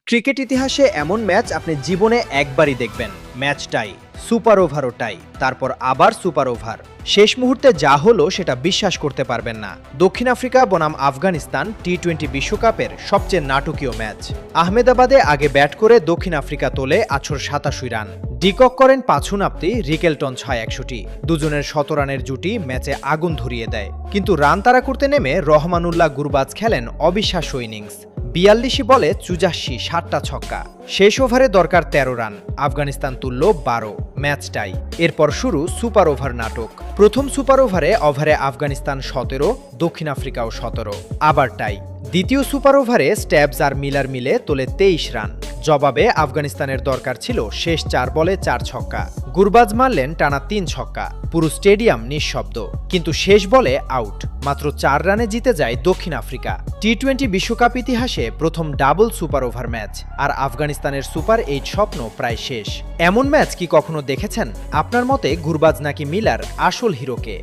Cricket ইতিহাসে এমন match আপনি জীবনে একবারই দেখবেন। ম্যাচ টাই, সুপার ওভারও টাই, তারপর আবার সুপার ওভার। শেষ মুহূর্তে যা হলো সেটা বিশ্বাস করতে পারবেন না। দক্ষিণ আফ্রিকা বনাম আফগানিস্তান টি-20 বিশ্বকাপের সবচেয়ে নাটকীয় ম্যাচ। আহমেদাবাদে আগে ব্যাট করে দক্ষিণ আফ্রিকা তোলে ৮৮৭ রান। ডিকক করেন পাঁচুনাপ্তি, রিকেলটন ৬৬১। দুজনের ১৭ রানের জুটি ম্যাচে আগুন ধরিয়ে দেয়। কিন্তু রান তাড়া করতে নেমে রহমানুল্লাহ গুরবাজ খেলেন অবিশ্বাস্য ইনিংস। ৪২ বলে ৮৪, ৭টা ছক্কা। শেষ ওভারে দরকার ১৩ রান, আফগানিস্তান তুলল ১২। ম্যাচ টাই। এরপর শুরু সুপার ওভার নাটক। প্রথম সুপার ওভারে আফগানিস্তান ১৭, দক্ষিণ আফ্রিকাও ১৭। আবার টাই। দ্বিতীয় সুপার ওভারে স্ট্যাবস আর মিলার মিলে তোলে ২৩ রান। জবাবে আফগানিস্তানের দরকার ছিল শেষ ৪ বলে ৪ ছক্কা। গুরবাজ মারলেন টানা ৩ ছক্কা। পুরো স্টেডিয়াম নিঃশব্দ। কিন্তু শেষ বলে আউট। মাত্র ৪ রানে জিতে যায় দক্ষিণ আফ্রিকা। টি-20 বিশ্বকাপ ইতিহাসে প্রথম ডাবল সুপার ওভার ম্যাচ। আর আফগানিস্তানের সুপার ৮ স্বপ্ন প্রায় শেষ। এমন ম্যাচ কি কখনো দেখেছেন? আপনার মতে গুরবাজ নাকি মিলার আসল হিরোকে?